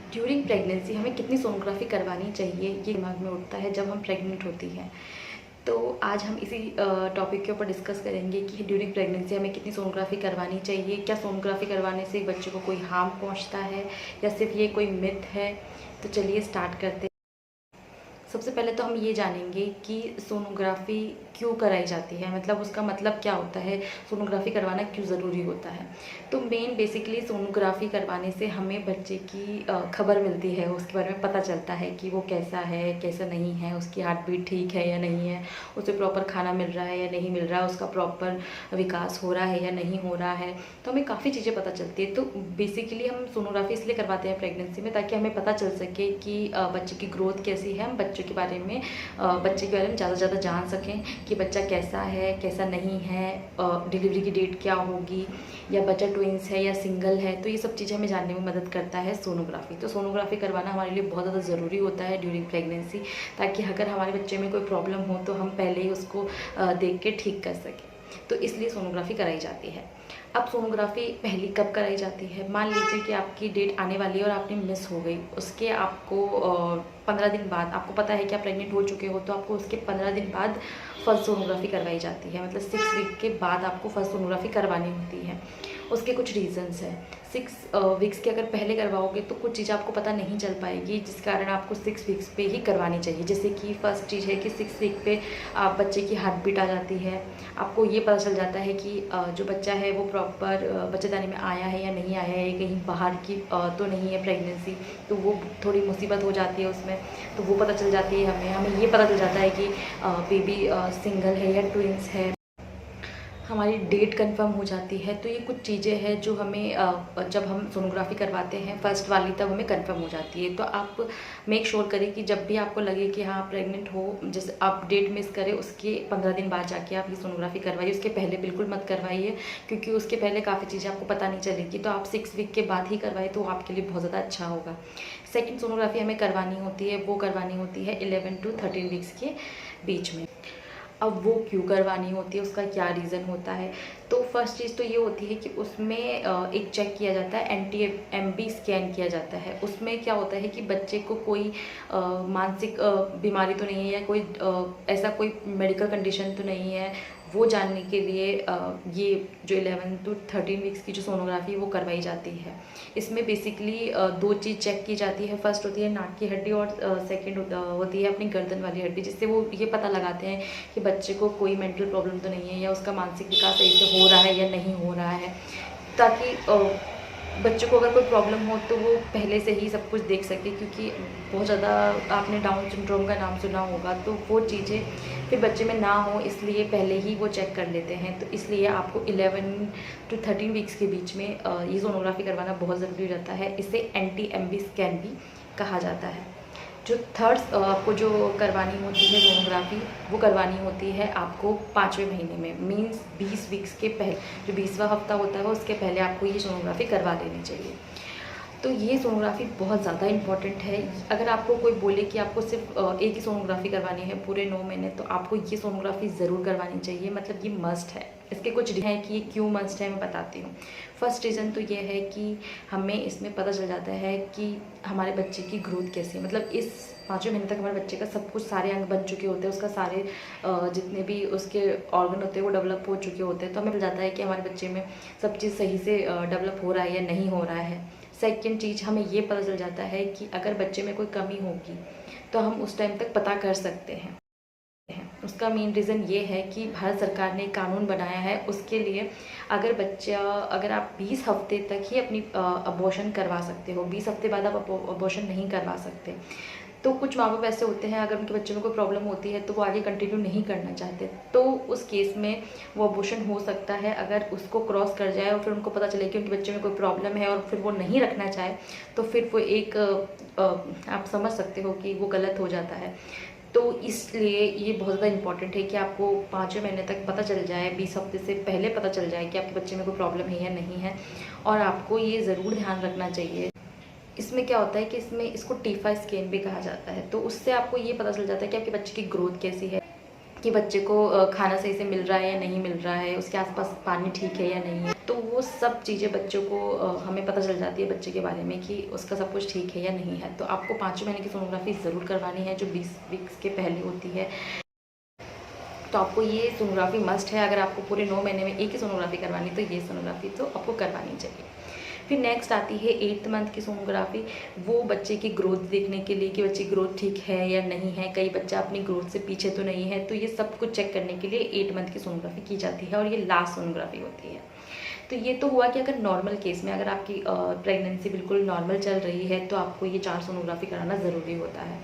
During pregnancy हमें कितनी sonography करवानी चाहिए, ये दिमाग में उठता है जब हम प्रेग्नेंट होती हैं। तो आज हम इसी टॉपिक के ऊपर डिस्कस करेंगे कि ड्यूरिंग प्रेगनेंसी हमें कितनी सोनोग्राफी करवानी चाहिए, क्या सोनोग्राफी करवाने से बच्चे को कोई हार्म पहुंचता है या सिर्फ ये कोई मिथ है। तो चलिए स्टार्ट करते हैं। सबसे पहले तो हम ये जानेंगे कि सोनोग्राफी क्यों कराई जाती है, मतलब उसका मतलब क्या होता है, सोनोग्राफी करवाना क्यों ज़रूरी होता है। तो मेन बेसिकली सोनोग्राफी करवाने से हमें बच्चे की खबर मिलती है, उसके बारे में पता चलता है कि वो कैसा है कैसा नहीं है, उसकी हार्ट बीट ठीक है या नहीं है, उसे प्रॉपर खाना मिल रहा है या नहीं मिल रहा है, उसका प्रॉपर विकास हो रहा है या नहीं हो रहा है। तो हमें काफ़ी चीज़ें पता चलती है। तो बेसिकली हम सोनोग्राफी इसलिए करवाते हैं प्रेगनेंसी में, ताकि हमें पता चल सके कि बच्चे की ग्रोथ कैसी है, हम बच्चे के बारे में ज़्यादा से ज़्यादा जान सकें कि बच्चा कैसा है कैसा नहीं है, डिलीवरी की डेट क्या होगी, या बच्चा ट्विंस है या सिंगल है। तो ये सब चीज़ें हमें जानने में मदद करता है सोनोग्राफी। तो सोनोग्राफी करवाना हमारे लिए बहुत ज़्यादा ज़रूरी होता है ड्यूरिंग प्रेगनेंसी, ताकि अगर हमारे बच्चे में कोई प्रॉब्लम हो तो हम पहले ही उसको देख के ठीक कर सकें। तो इसलिए सोनोग्राफी कराई जाती है। अब सोनोग्राफी पहली कब कराई जाती है, मान लीजिए कि आपकी डेट आने वाली है और आपने मिस हो गई, उसके आपको 15 दिन बाद, आपको पता है कि आप प्रेग्नेंट हो चुके हो, तो आपको उसके 15 दिन बाद फर्स्ट सोनोग्राफी करवाई जाती है। मतलब 6 वीक के बाद आपको फर्स्ट सोनोग्राफी करवानी होती है। उसके कुछ रीजंस हैं। 6 वीक्स के अगर पहले करवाओगे तो कुछ चीज़ आपको पता नहीं चल पाएगी, जिस कारण आपको 6 वीक्स पे ही करवानी चाहिए। जैसे कि फर्स्ट चीज़ है कि 6 वीक पे बच्चे की हार्ट बीट आ जाती है। आपको ये पता चल जाता है कि जो बच्चा है वो प्रॉपर बच्चेदानी में आया है या नहीं आया है, कहीं बाहर की तो नहीं है प्रेगनेंसी, तो वो थोड़ी मुसीबत हो जाती है उसमें। तो वो पता चल जाती है हमें ये पता चल जाता है कि बेबी सिंगल है या ट्विंस है। हमारी डेट कंफर्म हो जाती है। तो ये कुछ चीज़ें हैं जो हमें जब हम सोनोग्राफी करवाते हैं फर्स्ट वाली, तब हमें कंफर्म हो जाती है। तो आप मेक श्योर करें कि जब भी आपको लगे कि हाँ प्रेग्नेंट हो, जैसे आप डेट मिस करें उसके 15 दिन बाद जाके आप ये सोनोग्राफी करवाइए। उसके पहले बिल्कुल मत करवाइए, क्योंकि उसके पहले काफ़ी चीज़ें आपको पता नहीं चलेगी। तो आप 6 वीक के बाद ही करवाइए, तो आपके लिए बहुत ज़्यादा अच्छा होगा। सेकेंड सोनोग्राफी हमें करवानी होती है, वो करवानी होती है 11 to 13 वीक्स के बीच में। अब वो क्यों करवानी होती है, उसका क्या रीज़न होता है। तो फर्स्ट चीज़ तो ये होती है कि उसमें एक चेक किया जाता है, NT-MB स्कैन किया जाता है। उसमें क्या होता है कि बच्चे को कोई मानसिक बीमारी तो नहीं है, या कोई ऐसा कोई मेडिकल कंडीशन तो नहीं है, वो जानने के लिए ये जो 11 to 13 वीक्स की जो सोनोग्राफी है वो करवाई जाती है। इसमें बेसिकली 2 चीज़ चेक की जाती है। फर्स्ट होती है नाक की हड्डी और सेकंड होती है अपनी गर्दन वाली हड्डी, जिससे वो ये पता लगाते हैं कि बच्चे को कोई मेंटल प्रॉब्लम तो नहीं है, या उसका मानसिक विकास सही से हो रहा है या नहीं हो रहा है, ताकि बच्चे को अगर कोई प्रॉब्लम हो तो वो पहले से ही सब कुछ देख सके। क्योंकि बहुत ज़्यादा आपने डाउन सिंड्रोम का नाम सुना होगा, तो वो चीज़ें फिर बच्चे में ना हो, इसलिए पहले ही वो चेक कर लेते हैं। तो इसलिए आपको 11 to 13 वीक्स के बीच में ये सोनोग्राफी करवाना बहुत ज़रूरी रहता है। इसे NT-MB स्कैन भी कहा जाता है। जो थर्ड आपको जो करवानी होती है सोनोग्राफी, वो करवानी होती है आपको 5वें महीने में, मींस 20 वीक्स के पहले। जो 20वां हफ्ता होता है उसके पहले आपको ये सोनोग्राफी करवा लेनी चाहिए। तो ये सोनोग्राफी बहुत ज़्यादा इम्पॉर्टेंट है। अगर आपको कोई बोले कि आपको सिर्फ एक ही सोनोग्राफी करवानी है पूरे 9 महीने, तो आपको ये सोनोग्राफी ज़रूर करवानी चाहिए। मतलब ये मस्ट है। इसके कुछ रीज़न है कि ये क्यों मस्ट है, मैं बताती हूँ। फर्स्ट रीज़न तो ये है कि हमें इसमें पता चल जाता है कि हमारे बच्चे की ग्रोथ कैसी है। मतलब इस 5वें महीने तक हमारे बच्चे का सब कुछ, सारे अंग बन चुके होते हैं, उसका सारे जितने भी उसके ऑर्गन होते हैं वो डेवलप हो चुके होते हैं। तो हमें पता जाता है कि हमारे बच्चे में सब चीज़ सही से डेवलप हो रहा है या नहीं हो रहा है। सेकेंड चीज़, हमें ये पता चल जाता है कि अगर बच्चे में कोई कमी होगी तो हम उस टाइम तक पता कर सकते हैं। उसका मेन रीज़न ये है कि भारत सरकार ने कानून बनाया है उसके लिए। अगर आप 20 हफ्ते तक ही अपनी अबॉर्शन करवा सकते हो, 20 हफ्ते बाद आप अबॉर्शन नहीं करवा सकते। तो कुछ माँ बाप ऐसे होते हैं, अगर उनके बच्चे में कोई प्रॉब्लम होती है तो वो आगे कंटिन्यू नहीं करना चाहते, तो उस केस में वो अबॉर्शन हो सकता है। अगर उसको क्रॉस कर जाए और फिर उनको पता चले कि उनके बच्चे में कोई प्रॉब्लम है और फिर वो नहीं रखना चाहे, तो फिर वो एक आप समझ सकते हो कि वो गलत हो जाता है। तो इसलिए ये बहुत ज़्यादा इंपॉर्टेंट है कि आपको 5वें महीने तक पता चल जाए, 20 हफ्ते से पहले पता चल जाए कि आपके बच्चे में कोई प्रॉब्लम है या नहीं है। और आपको ये ज़रूर ध्यान रखना चाहिए। इसमें क्या होता है कि इसको टीफा स्कैन भी कहा जाता है। तो उससे आपको ये पता चल जाता है कि आपके बच्चे की ग्रोथ कैसी है। कि बच्चे को खाना सही से मिल रहा है या नहीं मिल रहा है, उसके आसपास पानी ठीक है या नहीं है। तो वो सब चीज़ें बच्चों को हमें पता चल जाती है बच्चे के बारे में कि उसका सब कुछ ठीक है या नहीं है। तो आपको 5वें महीने की सोनोग्राफी ज़रूर करवानी है, जो 20 वीक्स के पहले होती है। तो आपको ये सोनोग्राफी मस्ट है। अगर आपको पूरे 9 महीने में एक ही सोनोग्राफी करवानी तो ये सोनोग्राफी तो आपको करवानी चाहिए। फिर नेक्स्ट आती है 8th मंथ की सोनोग्राफी। वो बच्चे की ग्रोथ देखने के लिए कि बच्चे की ग्रोथ ठीक है या नहीं है, कई बच्चा अपनी ग्रोथ से पीछे तो नहीं है। तो ये सब कुछ चेक करने के लिए 8 मंथ की सोनोग्राफी की जाती है और ये लास्ट सोनोग्राफी होती है। तो ये तो हुआ कि अगर नॉर्मल केस में अगर आपकी प्रेगनेंसी बिल्कुल नॉर्मल चल रही है तो आपको ये 4 सोनोग्राफी कराना ज़रूरी होता है।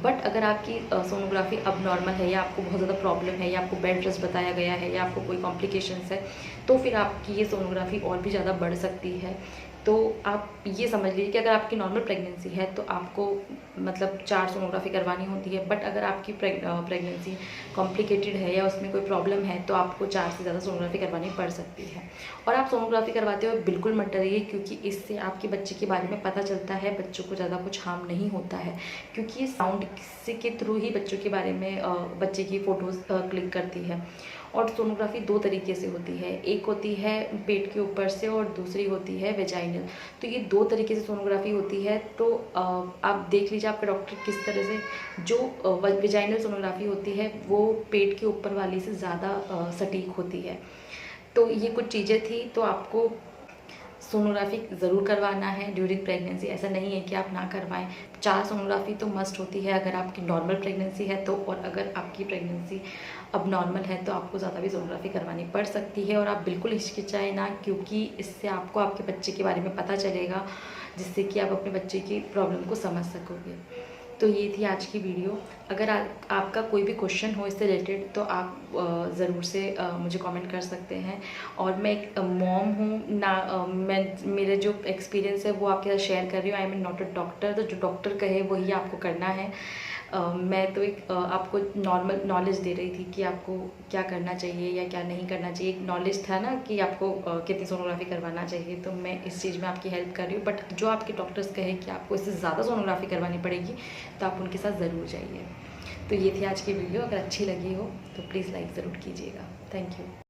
बट अगर आपकी सोनोग्राफी अब नॉर्मल है या आपको बहुत ज़्यादा प्रॉब्लम है या आपको बेड रेस्ट बताया गया है या आपको कोई कॉम्प्लिकेशंस है, तो फिर आपकी ये सोनोग्राफी और भी ज़्यादा बढ़ सकती है। तो आप ये समझ लीजिए कि अगर आपकी नॉर्मल प्रेगनेंसी है तो आपको मतलब 4 सोनोग्राफी करवानी होती है। बट अगर आपकी प्रेगनेंसी कॉम्प्लिकेटेड है या उसमें कोई प्रॉब्लम है तो आपको 4 से ज़्यादा सोनोग्राफी करवानी पड़ सकती है। और आप सोनोग्राफी करवाते हुए बिल्कुल मत डरिए, क्योंकि इससे आपके बच्चे के बारे में पता चलता है, बच्चों को ज़्यादा कुछ हार्म नहीं होता है, क्योंकि ये साउंड के थ्रू ही बच्चों के बारे में बच्चे की फ़ोटोज़ क्लिक करती है। और सोनोग्राफी 2 तरीके से होती है, एक होती है पेट के ऊपर से और दूसरी होती है वेजाइनल। तो ये 2 तरीके से सोनोग्राफी होती है। तो आप देख लीजिए आपका डॉक्टर किस तरह से, जो वेजाइनल सोनोग्राफी होती है वो पेट के ऊपर वाली से ज़्यादा सटीक होती है। तो ये कुछ चीज़ें थी। तो आपको सोनोग्राफी ज़रूर करवाना है ड्यूरिंग प्रेगनेंसी, ऐसा नहीं है कि आप ना करवाएं। 4 सोनोग्राफी तो मस्ट होती है अगर आपकी नॉर्मल प्रेगनेंसी है तो, और अगर आपकी प्रेगनेंसी अब नॉर्मल है तो आपको ज़्यादा भी सोनोग्राफी करवानी पड़ सकती है। और आप बिल्कुल हिचकिचाएं ना, क्योंकि इससे आपको आपके बच्चे के बारे में पता चलेगा, जिससे कि आप अपने बच्चे की प्रॉब्लम को समझ सकोगे। तो ये थी आज की वीडियो। अगर आपका कोई भी क्वेश्चन हो इससे रिलेटेड तो आप ज़रूर से मुझे कमेंट कर सकते हैं। और मैं एक मॉम हूँ ना, मैं मेरे जो एक्सपीरियंस है वो आपके साथ शेयर कर रही हूँ। I am not a doctor, तो जो डॉक्टर कहे वही आपको करना है। मैं तो एक आपको नॉर्मल नॉलेज दे रही थी कि आपको क्या करना चाहिए या क्या नहीं करना चाहिए। एक नॉलेज था ना कि आपको कितनी सोनोग्राफी करवाना चाहिए, तो मैं इस चीज़ में आपकी हेल्प कर रही हूँ। बट जो आपके डॉक्टर्स कहे कि आपको इससे ज़्यादा सोनोग्राफी करवानी पड़ेगी तो आप उनके साथ ज़रूर जाइए। तो ये थी आज की वीडियो। अगर अच्छी लगी हो तो प्लीज़ लाइक ज़रूर कीजिएगा। Thank you.